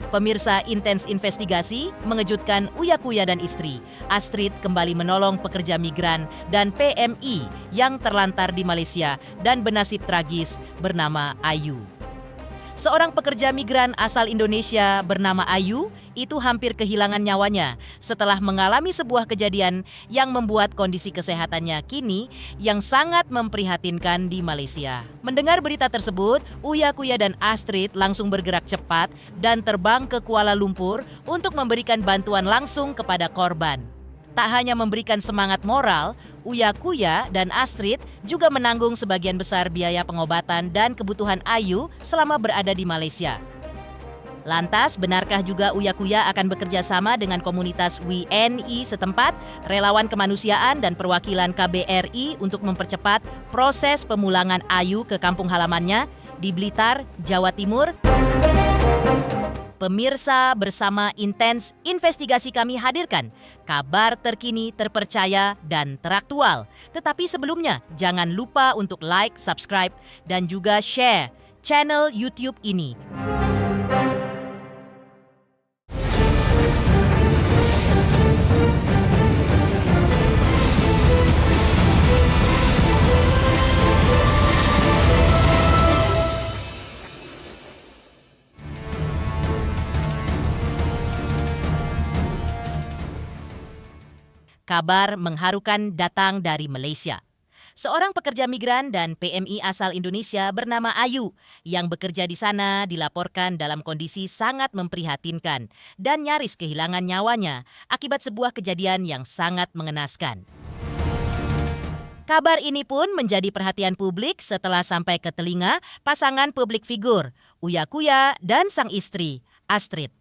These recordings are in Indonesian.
Pemirsa Intens Investigasi mengejutkan Uya Kuya dan istri. Astrid kembali menolong pekerja migran dan PMI yang terlantar di Malaysia dan bernasib tragis bernama Ayu. Seorang pekerja migran asal Indonesia bernama Ayu itu hampir kehilangan nyawanya setelah mengalami sebuah kejadian yang membuat kondisi kesehatannya kini yang sangat memprihatinkan di Malaysia. Mendengar berita tersebut, Uya Kuya dan Astrid langsung bergerak cepat dan terbang ke Kuala Lumpur untuk memberikan bantuan langsung kepada korban. Tak hanya memberikan semangat moral, Uya Kuya dan Astrid juga menanggung sebagian besar biaya pengobatan dan kebutuhan Ayu selama berada di Malaysia. Lantas, benarkah juga Uya Kuya akan bekerja sama dengan komunitas WNI setempat, relawan kemanusiaan dan perwakilan KBRI untuk mempercepat proses pemulangan Ayu ke kampung halamannya di Blitar, Jawa Timur? Pemirsa, bersama Intens Investigasi kami hadirkan kabar terkini, terpercaya, dan teraktual. Tetapi sebelumnya, jangan lupa untuk like, subscribe, dan juga share channel YouTube ini. Kabar mengharukan datang dari Malaysia. Seorang pekerja migran dan PMI asal Indonesia bernama Ayu yang bekerja di sana dilaporkan dalam kondisi sangat memprihatinkan dan nyaris kehilangan nyawanya akibat sebuah kejadian yang sangat mengenaskan. Kabar ini pun menjadi perhatian publik setelah sampai ke telinga pasangan publik figur Uya Kuya dan sang istri Astrid.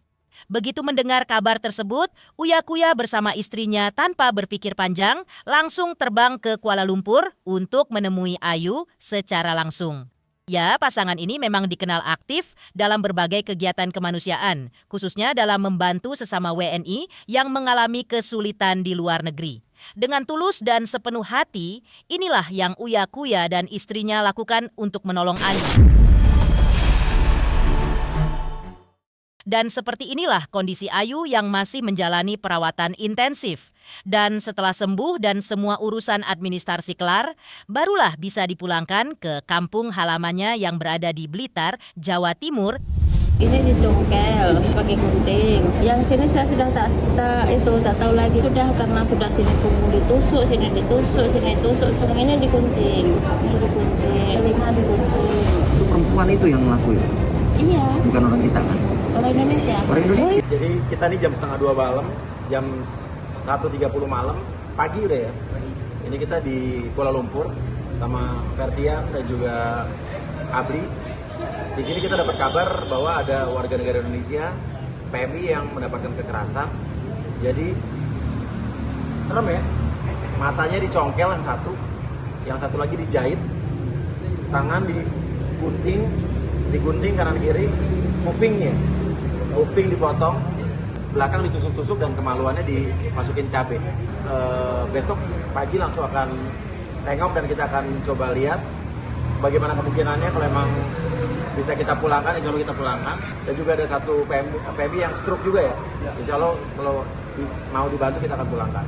Begitu mendengar kabar tersebut, Uya Kuya bersama istrinya tanpa berpikir panjang langsung terbang ke Kuala Lumpur untuk menemui Ayu secara langsung. Ya, pasangan ini memang dikenal aktif dalam berbagai kegiatan kemanusiaan, khususnya dalam membantu sesama WNI yang mengalami kesulitan di luar negeri. Dengan tulus dan sepenuh hati, inilah yang Uya Kuya dan istrinya lakukan untuk menolong Ayu. Dan seperti inilah kondisi Ayu yang masih menjalani perawatan intensif. Dan setelah sembuh dan semua urusan administrasi kelar, barulah bisa dipulangkan ke kampung halamannya yang berada di Blitar, Jawa Timur. Ini dicongkel pakai gunting. Yang sini saya sudah tak tahu lagi. Sudah karena sudah sini punggung ditusuk, sini ditusuk, sini ditusuk. Semua ini digunting. Ini digunting, telinga digunting. Itu perempuan itu yang ngelakuin? Iya. Bukan orang kita kan? Orang Indonesia. Orang Indonesia. Jadi kita nih jam 1:30 malam, jam 1:30 malam, pagi udah ya. Ini kita di Kuala Lumpur sama Ferdian dan juga Abri. Di sini kita dapat kabar bahwa ada warga negara Indonesia, PMI yang mendapatkan kekerasan. Jadi serem ya. Matanya dicongkel yang satu lagi dijahit, tangan digunting kanan kiri, kuping dipotong, belakang ditusuk-tusuk dan kemaluannya dimasukin cabai. Besok pagi langsung akan tengok dan kita akan coba lihat bagaimana kemungkinannya kalau emang bisa kita pulangkan, insya Allah kita pulangkan. Dan juga ada satu PMI yang stroke juga ya, insya Allah kalau mau dibantu kita akan pulangkan.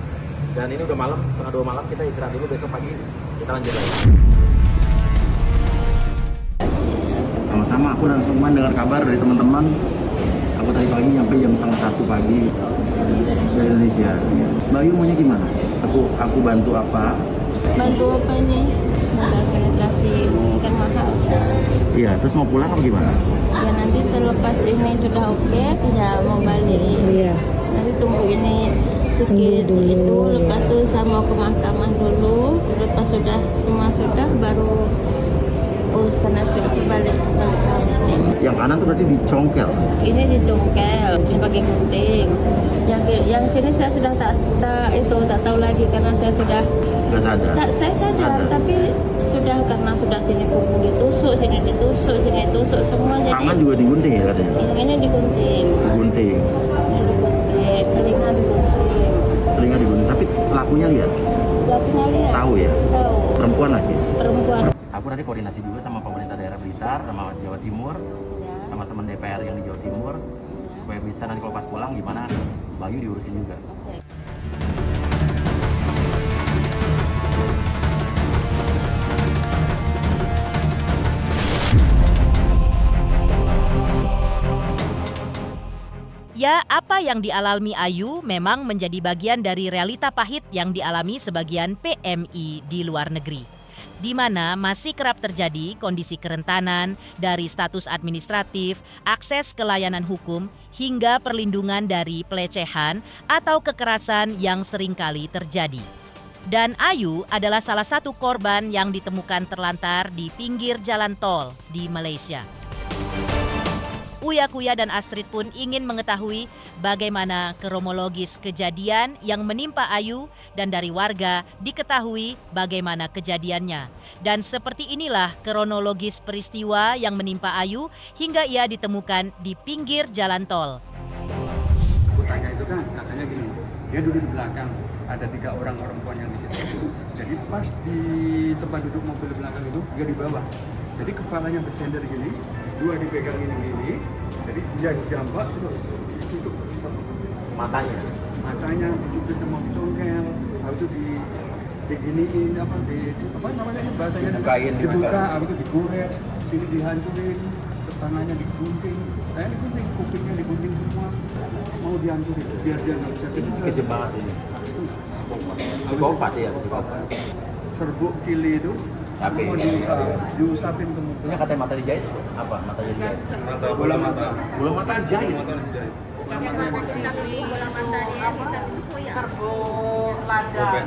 Dan ini udah malam, 1:30 malam, kita istirahat dulu, besok pagi kita lanjut lagi. Sama-sama, aku langsung dengar kabar dari teman-teman. Aku tadi pagi nyampe jam 1:30 pagi dari Indonesia. Mbak Ayu maunya gimana? Aku bantu apa? Bantu apa ini? Modal penetrasi kan mahal. Iya, terus mau pulang apa gimana? Ya nanti selepas ini sudah oke, ya mau balik. Iya. Nanti tunggu ini sedikit itu, lepas itu saya mau ke mahkamah dulu. Lepas sudah semua sudah baru uruskan SPP balik ini. Yang kanan tuh berarti dicongkel. Ini dicongkel pakai gunting. Yang sini saya sudah tak tahu lagi karena saya sudah Nggak sadar? Saya sadar, tapi sudah karena sudah sini punggung ditusuk, sini ditusuk, sini ditusuk semua. Jadi Tangan juga digunting ya katanya? yang ini digunting. Digunting. Ini digunting, telinga digunting. Telinga digunting, tapi pelakunya lihat? Pelakunya lihat? Tahu ya? Tahu. Perempuan lagi? Perempuan. Aku nanti koordinasi juga sama pemerintah daerah Blitar, sama Jawa Timur, Ya. sama teman DPR yang di Jawa Timur. supaya bisa nanti kalau pas pulang gimana Bayu diurusin juga. Ya, apa yang dialami Ayu memang menjadi bagian dari realita pahit yang dialami sebagian PMI di luar negeri, di mana masih kerap terjadi kondisi kerentanan dari status administratif, akses ke layanan hukum, hingga perlindungan dari pelecehan atau kekerasan yang seringkali terjadi. Dan Ayu adalah salah satu korban yang ditemukan terlantar di pinggir jalan tol di Malaysia. Uya Kuya dan Astrid pun ingin mengetahui bagaimana kronologis kejadian yang menimpa Ayu dan dari warga diketahui bagaimana kejadiannya. Dan seperti inilah kronologis peristiwa yang menimpa Ayu hingga ia ditemukan di pinggir jalan tol. Aku tanya itu kan katanya gini, dia duduk di belakang, ada 3 orang perempuan yang di situ. Jadi pas di tempat duduk mobil belakang itu dia di bawah. Jadi kepalanya bersender gini, 2 dipegang gini, jadi dia dijambak terus dicucuk Matanya. dicucuk sama congkel, habis itu diginiin apa namanya bahasanya dibuka, habis itu digores, sini dihancurin, terus tangannya digunting, digunting, kupingnya digunting semua, mau dihancurin biar dia nggak bisa dengar. Kejam banget sih. Itu Psikopat ya, psikopat. serbuk cili itu Tapi mau diusapin ke muka. punya katanya mata dijahit. Apa mata dijahit? Bola mata. Bola mata dijahit.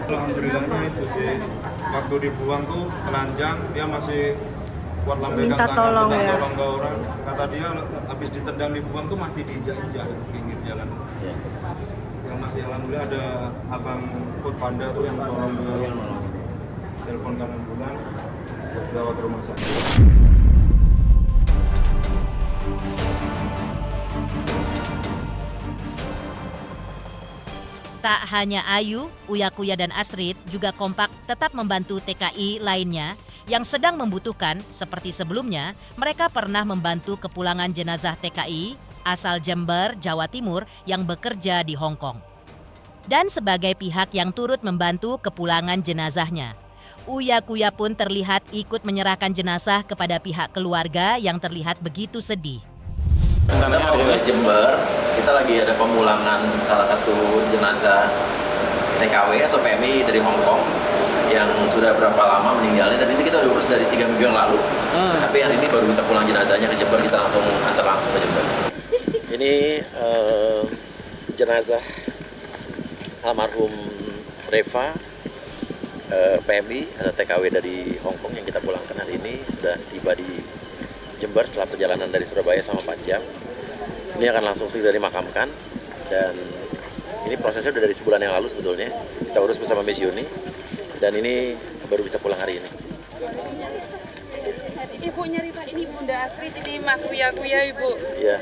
Alhamdulillahnya itu sih waktu dibuang tuh telanjang dia masih kuat lambaikan Minta tangan tolong minta ya. tolong ke orang. Kata dia habis ditendang dibuang tuh masih dijahit pinggir jalan. Yang masih alhamdulillah ada abang food panda tuh yang tolong dia telepon ke ambulan untuk bawa ke rumah sakit. Tak hanya Ayu, Uya Kuya dan Astrid juga kompak tetap membantu TKI lainnya yang sedang membutuhkan. Seperti sebelumnya, mereka pernah membantu kepulangan jenazah TKI asal Jember, Jawa Timur yang bekerja di Hong Kong. Dan sebagai pihak yang turut membantu kepulangan jenazahnya, Uya Kuya pun terlihat ikut menyerahkan jenazah kepada pihak keluarga yang terlihat begitu sedih. Kita mau ke Jember, kita lagi ada pemulangan salah satu jenazah TKW atau PMI dari Hong Kong yang sudah berapa lama meninggalnya, dan ini kita udah urus dari 3 minggu yang lalu. Tapi hari ini baru bisa pulang jenazahnya ke Jember, kita langsung antar langsung ke Jember. Ini jenazah almarhum Reva, PMI atau TKW dari Hong Kong yang kita pulangkan hari ini sudah tiba di Jember setelah perjalanan dari Surabaya selama 4 jam. Ini akan langsung segera dimakamkan, dan ini prosesnya sudah dari sebulan yang lalu sebetulnya. Kita urus bersama Miss Yuni, dan ini baru bisa pulang hari ini. Ibunya Rifa ini Bunda Astrid, ini Mas Uya Kuya Ibu. Iya.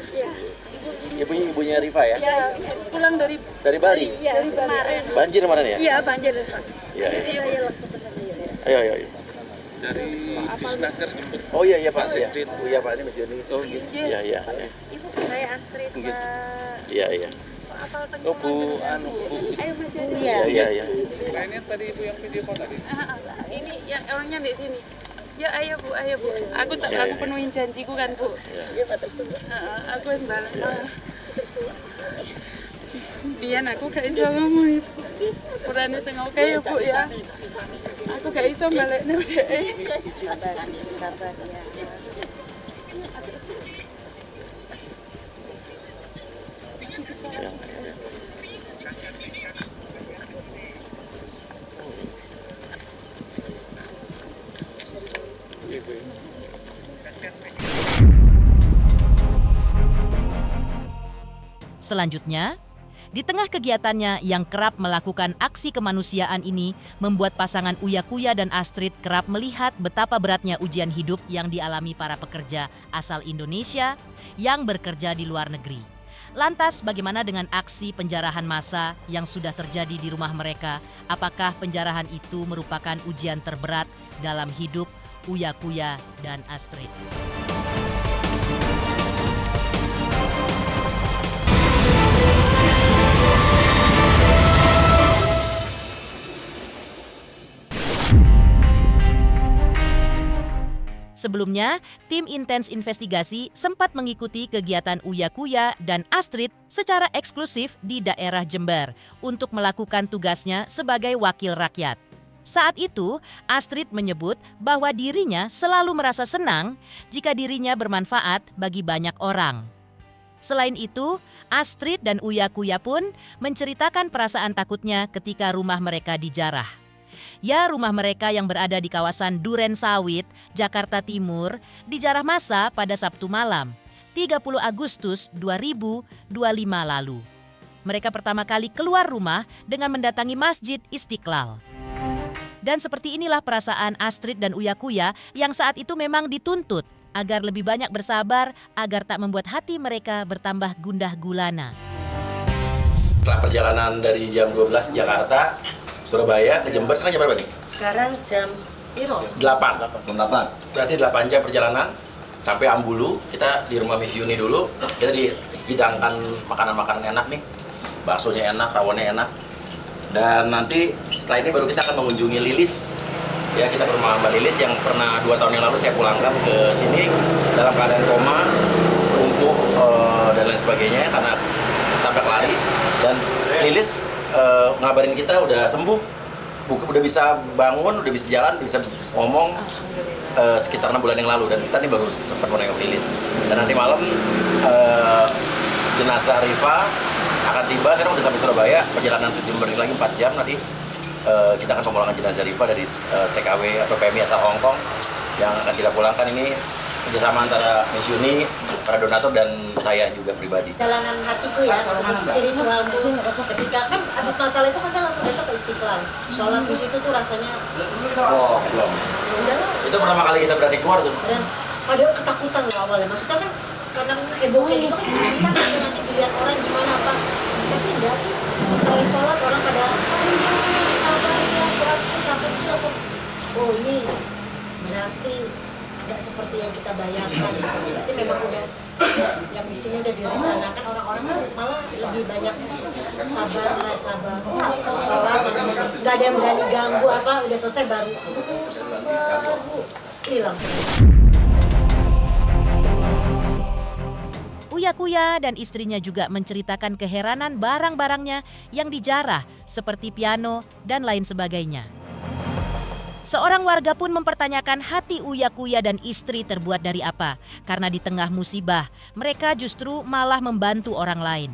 Ibunya Rifa ya? Ya, pulang dari Bali? ya, dari kemarin. Banjir kemarin ya? Iya, banjir. Iya. Iya, langsung ke sana ya. Ayo. Dari Disnaker Jember. Oh iya Pak. Iya. Oh iya Pak, ini Miss Yuni. Oh iya. Iya. Ibu, saya Astrid, Pak. Iya. Apal Oh Bu, Bu. Ayo Mas Joni. Iya. Nah ini tadi Ibu yang video call tadi. Ini yang orangnya di sini. Ya ayo Bu. Aku Iya. aku penuhin janjiku kan Bu. Aku wis balik. Biar aku gak iso ngomong Ibu. Kurane sing oke ya Bu ya. Aku gak iso balik nek sabar ya. Masih disolat. Selanjutnya, di tengah kegiatannya yang kerap melakukan aksi kemanusiaan ini membuat pasangan Uya Kuya dan Astrid kerap melihat betapa beratnya ujian hidup yang dialami para pekerja asal Indonesia yang bekerja di luar negeri. Lantas bagaimana dengan aksi penjarahan massa yang sudah terjadi di rumah mereka? Apakah penjarahan itu merupakan ujian terberat dalam hidup Uya Kuya dan Astrid? Sebelumnya, tim intens investigasi sempat mengikuti kegiatan Uya Kuya dan Astrid secara eksklusif di daerah Jember untuk melakukan tugasnya sebagai wakil rakyat. Saat itu, Astrid menyebut bahwa dirinya selalu merasa senang jika dirinya bermanfaat bagi banyak orang. Selain itu, Astrid dan Uya Kuya pun menceritakan perasaan takutnya ketika rumah mereka dijarah. Ya, rumah mereka yang berada di kawasan Duren Sawit, Jakarta Timur, dijarah massa pada Sabtu malam, 30 Agustus 2025 lalu. Mereka pertama kali keluar rumah dengan mendatangi Masjid Istiqlal. Dan seperti inilah perasaan Astrid dan Uya Kuya yang saat itu memang dituntut agar lebih banyak bersabar agar tak membuat hati mereka bertambah gundah gulana. Setelah perjalanan dari jam 12 Jakarta, Surabaya ke Jember, sekarang jam berapa nih? Sekarang jam 8. Berarti 8 jam perjalanan sampai Ambulu. Kita di rumah Miss Yuni dulu. Kita dihidangkan makanan-makanan enak nih. Baksonya enak, rawonnya enak. Dan nanti setelah ini baru kita akan mengunjungi Lilis. Ya, kita ke rumah Mbak Lilis yang pernah 2 tahun yang lalu saya pulangkan ke sini dalam keadaan koma, lumpuh dan lain sebagainya karena tabrak lari. Dan Lilis ngabarin kita udah sembuh, udah bisa bangun, udah bisa jalan, udah bisa ngomong sekitar 6 bulan yang lalu. Dan kita nih baru sempat menengok Lilis. Dan nanti malam jenazah Rifa akan tiba. Sekarang udah sampai Surabaya, perjalanan ke Jember lagi 4 jam. Nanti kita akan pemulangan jenazah Rifa dari TKW atau PMI asal Hongkong yang akan kita pulangkan. Ini kerjasama antara Miss Yuni, para donatur, dan saya juga pribadi. Jalanan hatiku ya, spiritualku. Ketika kan abis masalah itu kan saya langsung besok ke Istiqlal. Sholat di situ tuh rasanya. Oh, belum. Itu pertama kali kita berani keluar tuh. Dan ada ketakutan loh awalnya. Maksudnya kan karena heboh kayak gitu kan kita kan nanti dilihat orang gimana apa. Tapi enggak. Selesai sholat orang pada sabar ya, pasti sampai itu langsung. Oh ini berarti nggak seperti yang kita bayangkan, berarti memang udah yang di sini udah direncanakan, orang-orang malah lebih banyak sabar sholat, nggak ada yang berani ganggu apa, udah selesai baru sabar hilang. Uya Kuya dan istrinya juga menceritakan keheranan barang-barangnya yang dijarah seperti piano dan lain sebagainya. Seorang warga pun mempertanyakan hati Uya Kuya dan istri terbuat dari apa, karena di tengah musibah mereka justru malah membantu orang lain.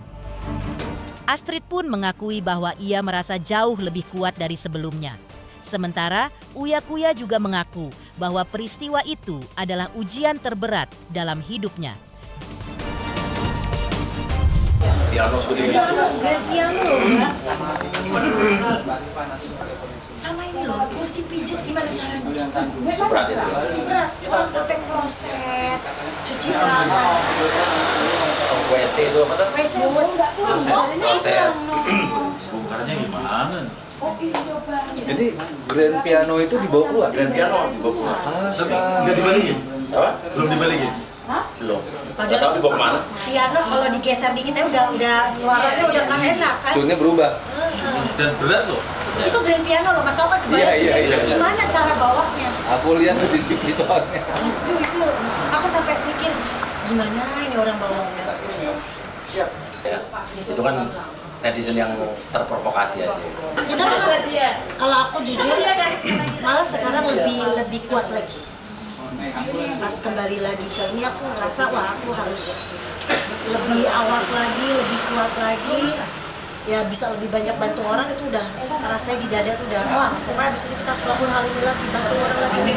Astrid pun mengakui bahwa ia merasa jauh lebih kuat dari sebelumnya. Sementara Uya Kuya juga mengaku bahwa peristiwa itu adalah ujian terberat dalam hidupnya. Piano segede piano loh ya. Sama ini loh, kursi pijet gimana caranya coba? berat itu. Berat, orang sampai kloset, cuci tangan. WC itu apa tuh? WC buat Kloset. Bongkarnya gimana? Jadi grand piano itu dibawa keluar? Grand piano dibawa keluar. Nggak dibalikin? Apa? Belum dibalikin? Belum. Padahal Tahu dibawa kemana? piano kalau digeser dikit udah suaranya udah nggak enak kan? Tunnya berubah. Dan berat loh. Itu grand piano loh, Mas tahu kan kebayang Iya. gimana cara bawanya? Aku lihat di TV soalnya. Itu aku sampai mikir gimana ini orang bawanya. Ya, itu kan netizen yang terprovokasi aja. Kita kalau aku jujur malah sekarang lebih kuat lagi. Pas kembali lagi ke ini aku ngerasa wah aku harus lebih awas lagi, lebih kuat lagi. Ya bisa lebih banyak bantu orang itu udah rasanya di dada tuh udah wah pokoknya abis ini kita harus lakukan hal ini lagi, bantu orang lagi.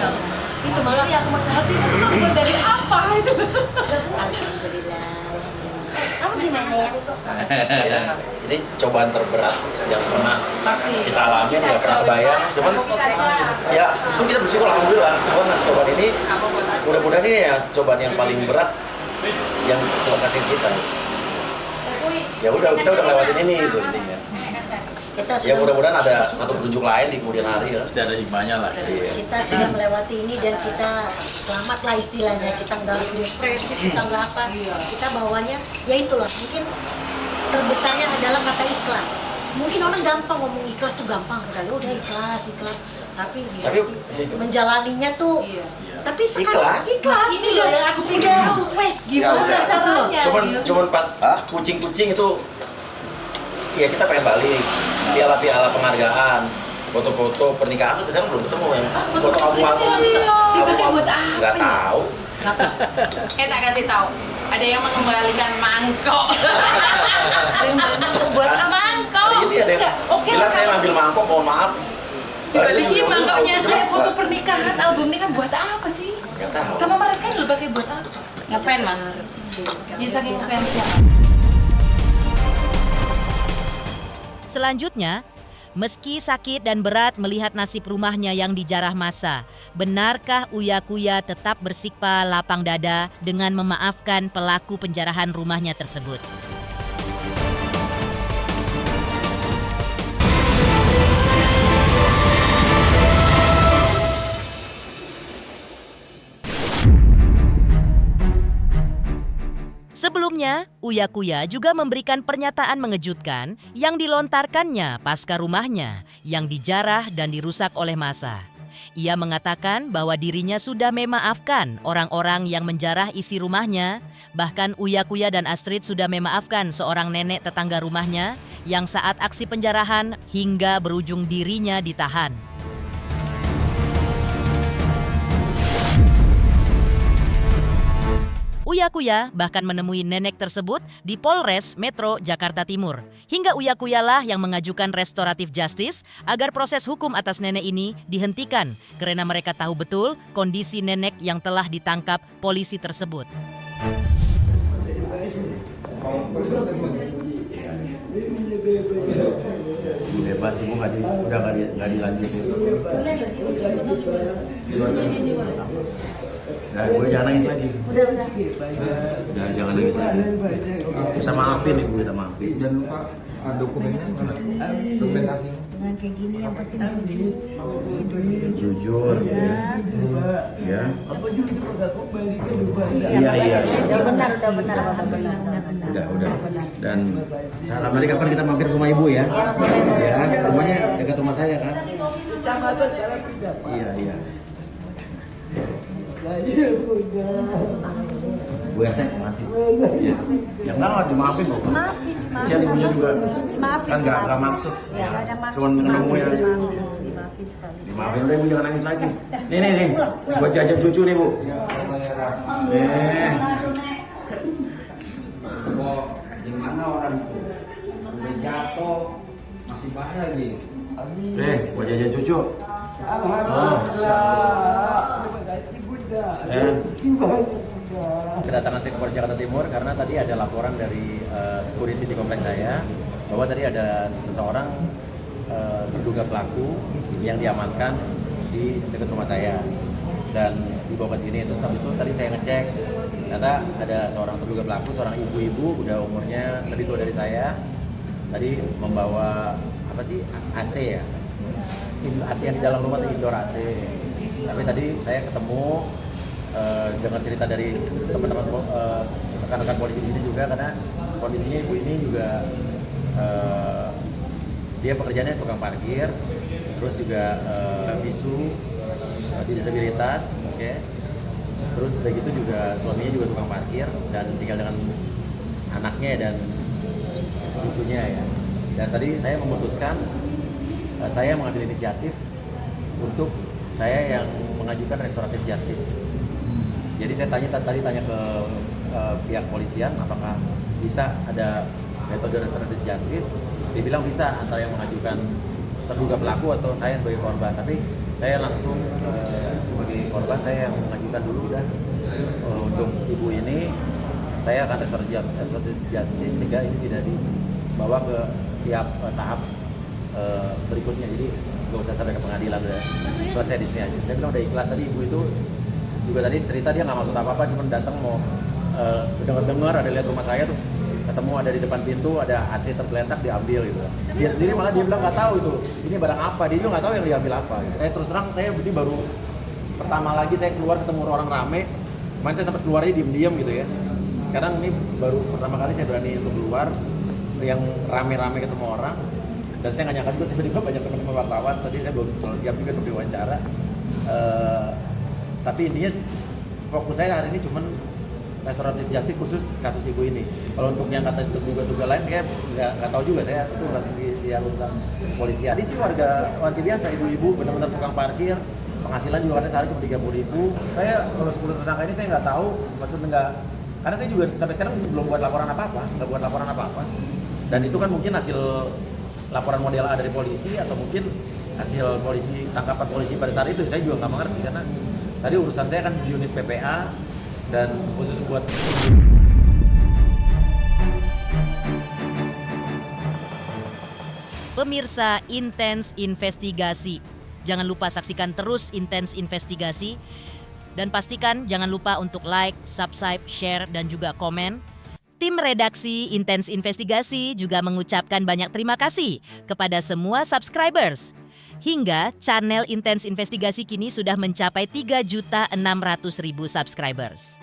Itu malah Aku masih hati itu kan dari apa itu? alhamdulillah. Kamu gimana ya? Ini cobaan terberat yang pernah kita alami, nggak pernah kebayang. Cuman ya justru kita bersyukur alhamdulillah Tuhan ngasih cobaan ini. Mudah-mudahan ini ya cobaan yang paling berat yang Tuhan kasih kita. Ya udah kita udah lewatin ini itu intinya. Ya mudah-mudahan ada satu petunjuk lain di kemudian hari ya. Pasti ada hikmahnya lah. Kita sudah melewati ini dan kita selamat lah istilahnya. Kita nggak depresi, kita nggak apa. Kita bawanya ya itulah mungkin terbesarnya adalah kata ikhlas. Mungkin orang gampang ngomong ikhlas tuh gampang sekali, udah ikhlas. Tapi menjalaninya tuh Tapi sekarang ikhlas. Ini loh yang aku pikir. Wes. Nggak usah. Caranya? Cuman pas kucing-kucing itu, ya kita pengen balik. Piala-piala penghargaan, foto-foto pernikahan itu sekarang belum ketemu yang foto album-album. Dipakai buat apa? Nggak tahu. Tak kasih tahu. Ada yang mengembalikan mangkok. Buat apa mangkok? Hari ini ada yang bilang saya ngambil mangkok, mohon maaf. Dibalikin mangkoknya. Foto pernikahan, album ini kan buat apa sih? Nggak tahu. Sama mereka yang pakai buat apa? Ngefan mas. Ya saking fansnya. Selanjutnya, meski sakit dan berat melihat nasib rumahnya yang dijarah massa, benarkah Uya Kuya tetap bersikap lapang dada dengan memaafkan pelaku penjarahan rumahnya tersebut? Sebelumnya, Uya Kuya juga memberikan pernyataan mengejutkan yang dilontarkannya pasca rumahnya yang dijarah dan dirusak oleh massa. Ia mengatakan bahwa dirinya sudah memaafkan orang-orang yang menjarah isi rumahnya. Bahkan Uya Kuya dan Astrid sudah memaafkan seorang nenek tetangga rumahnya yang saat aksi penjarahan hingga berujung dirinya ditahan. Uya Kuya bahkan menemui nenek tersebut di Polres Metro Jakarta Timur. Hingga Uya Kuya lah yang mengajukan restoratif justice agar proses hukum atas nenek ini dihentikan karena mereka tahu betul kondisi nenek yang telah ditangkap polisi tersebut. Bebas ibu udah nggak dilanjutin. Nah, gue jangan nangis lagi. Jangan nangis lagi. Kita maafin ibu, kita maafin. Jangan lupa dokumennya mana? Dokumentasi. Dengan kayak gini yang penting Jujur. Ya. Iya. Udah benar. Udah. Dan salam dari kapan kita mampir ke rumah ibu ya? Ya, rumahnya dekat rumah saya kan? Iya. Bu RT masih. Ya. Yang enggak dimaafin kok. Maafin. Kasihan ibunya juga. Dimaafin. Kan enggak maksud. Ya, enggak ada maksud. Cuman ketemu ya. Dimaafin sekali. Dimaafin udah ibu, jangan nangis lagi. Nih. Buat jajan cucu nih, Bu. Kok gimana orang itu? Udah jatuh, masih bahaya lagi. Buat jajan cucu. Kedatangan saya ke Polres Jakarta Timur karena tadi ada laporan dari security di kompleks saya bahwa tadi ada seseorang terduga pelaku yang diamankan di dekat rumah saya dan dibawa ke sini. Terus habis itu tadi saya ngecek ternyata ada seorang terduga pelaku, seorang ibu-ibu udah umurnya lebih tua dari saya, tadi membawa AC ya, AC yang di dalam rumah itu indoor AC. Tapi tadi saya ketemu dengar cerita dari teman-teman rekan-rekan polisi di sini juga, karena kondisinya ibu ini juga dia pekerjaannya tukang parkir, terus juga bisu, disabilitas, oke. Terus udah gitu juga suaminya juga tukang parkir dan tinggal dengan anaknya dan cucunya ya. Dan tadi saya memutuskan saya mengambil inisiatif untuk saya yang mengajukan restoratif justice. Jadi saya tanya ke pihak polisian apakah bisa ada metode restoratif justice. Dia bilang bisa, antara yang mengajukan terduga pelaku atau saya sebagai korban. Tapi saya langsung sebagai korban saya yang mengajukan dulu udah untuk ibu ini saya akan restoratif justice sehingga ini tidak dibawa ke tiap tahap berikutnya. Jadi nggak usah sampai ke pengadilan, udah selesai di sini aja. Saya bilang udah ikhlas. Tadi ibu itu juga tadi cerita dia nggak maksud apa-apa, cuma datang mau dengar ada lihat rumah saya, terus ketemu ada di depan pintu ada AC tergeletak diambil gitu. Dia sendiri malah dia bilang nggak tahu itu ini barang apa, dia juga nggak tahu yang diambil apa. Gitu. Terus terang saya ini baru pertama lagi saya keluar ketemu orang rame, kemarin saya sempat keluarnya diem-diem gitu ya. Sekarang ini baru pertama kali saya berani untuk keluar yang rame-rame ketemu orang. Dan saya nggak nyangka juga tiba-tiba banyak teman-teman wartawan. Tadi saya belum terlalu siap juga untuk diwawancara. Tapi intinya fokus saya hari ini cuman restoratif justice khusus kasus ibu ini. Kalau untuk yang kata terduga-duga lain saya nggak tahu juga, saya itu langsung di urusan polisi. Ini sih warga biasa, ibu-ibu benar-benar tukang parkir, penghasilan juga katanya sehari cuma 30.000. Saya kalau 10 tersangka ini saya nggak tahu, maksudnya nggak, karena saya juga sampai sekarang belum buat laporan apa-apa, Dan itu kan mungkin hasil laporan model A dari polisi atau mungkin hasil tangkapan polisi pada saat itu. Saya juga nggak mengerti karena tadi urusan saya kan di unit PPA dan khusus buat Pemirsa Intens Investigasi. Jangan lupa saksikan terus Intens Investigasi dan pastikan jangan lupa untuk like, subscribe, share dan juga komen. Tim redaksi Intens Investigasi juga mengucapkan banyak terima kasih kepada semua subscribers. Hingga channel Intens Investigasi kini sudah mencapai 3.600.000 subscribers.